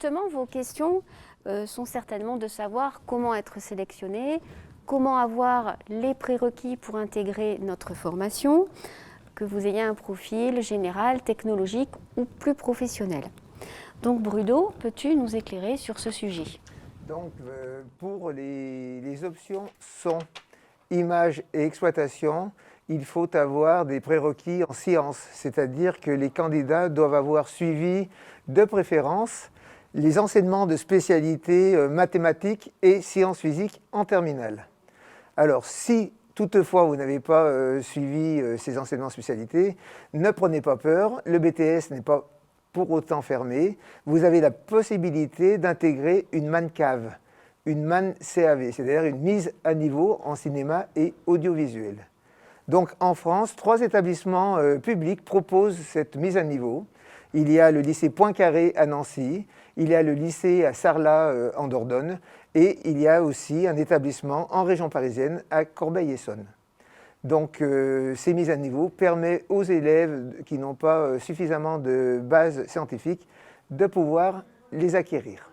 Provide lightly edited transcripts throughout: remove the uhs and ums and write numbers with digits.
justement, vos questions sont certainement de savoir comment être sélectionné, comment avoir les prérequis pour intégrer notre formation, que vous ayez un profil général, technologique ou plus professionnel. Donc Bruno, peux-tu nous éclairer sur ce sujet? Donc pour les options son, image et exploitation, il faut avoir des prérequis en sciences, c'est-à-dire que les candidats doivent avoir suivi de préférence les enseignements de spécialité mathématiques et sciences physiques en terminale. Alors si toutefois vous n'avez pas suivi ces enseignements de spécialité, ne prenez pas peur, le BTS n'est pas pour autant fermé. Vous avez la possibilité d'intégrer une MAN-CAV, une MAN-CAV, c'est-à-dire une mise à niveau en cinéma et audiovisuel. Donc en France, 3 établissements publics proposent cette mise à niveau. Il y a le lycée Poincaré à Nancy, il y a le lycée à Sarlat en Dordogne et il y a aussi un établissement en région parisienne à Corbeil-Essonnes. Donc ces mises à niveau permettent aux élèves qui n'ont pas suffisamment de base scientifique de pouvoir les acquérir.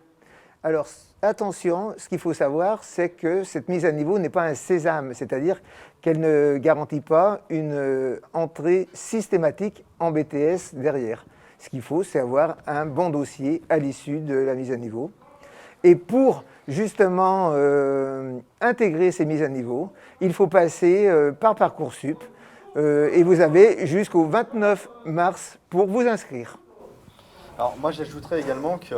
Alors attention, ce qu'il faut savoir, c'est que cette mise à niveau n'est pas un sésame, c'est-à-dire qu'elle ne garantit pas une entrée systématique en BTS derrière. Ce qu'il faut, c'est avoir un bon dossier à l'issue de la mise à niveau. Et pour justement intégrer ces mises à niveau, il faut passer par Parcoursup et vous avez jusqu'au 29 mars pour vous inscrire. Alors moi j'ajouterais également que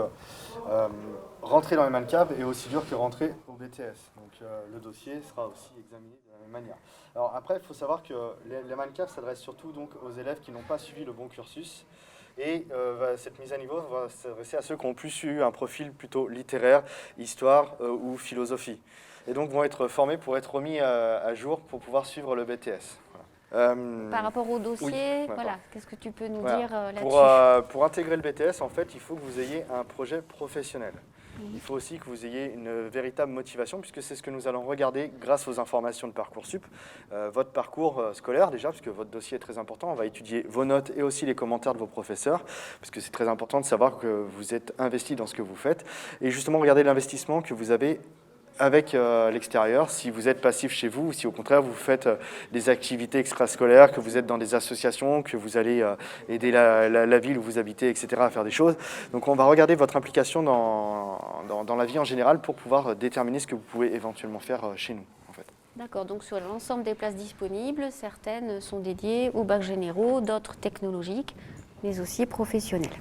rentrer dans les MAN-CAV est aussi dur que rentrer au BTS. Donc le dossier sera aussi examiné de la même manière. Alors après il faut savoir que les MAN-CAV s'adressent surtout donc aux élèves qui n'ont pas suivi le bon cursus. Et cette mise à niveau va s'adresser à ceux qui ont plus eu un profil plutôt littéraire, histoire ou philosophie. Et donc vont être formés pour être remis à jour pour pouvoir suivre le BTS. Par rapport au dossier, oui, voilà, qu'est-ce que tu peux nous dire là-dessus? Pour intégrer le BTS, en fait, il faut que vous ayez un projet professionnel. Il faut aussi que vous ayez une véritable motivation, puisque c'est ce que nous allons regarder grâce aux informations de Parcoursup. Votre parcours scolaire déjà, puisque votre dossier est très important. On va étudier vos notes et aussi les commentaires de vos professeurs, parce que c'est très important de savoir que vous êtes investi dans ce que vous faites. Et justement, regardez l'investissement que vous avez avec l'extérieur, si vous êtes passif chez vous, ou si au contraire vous faites des activités extrascolaires, que vous êtes dans des associations, que vous allez aider la ville où vous habitez, etc. à faire des choses. Donc on va regarder votre implication dans la vie en général pour pouvoir déterminer ce que vous pouvez éventuellement faire chez nous. En fait. D'accord, donc sur l'ensemble des places disponibles, certaines sont dédiées aux bacs généraux, d'autres technologiques, mais aussi professionnels.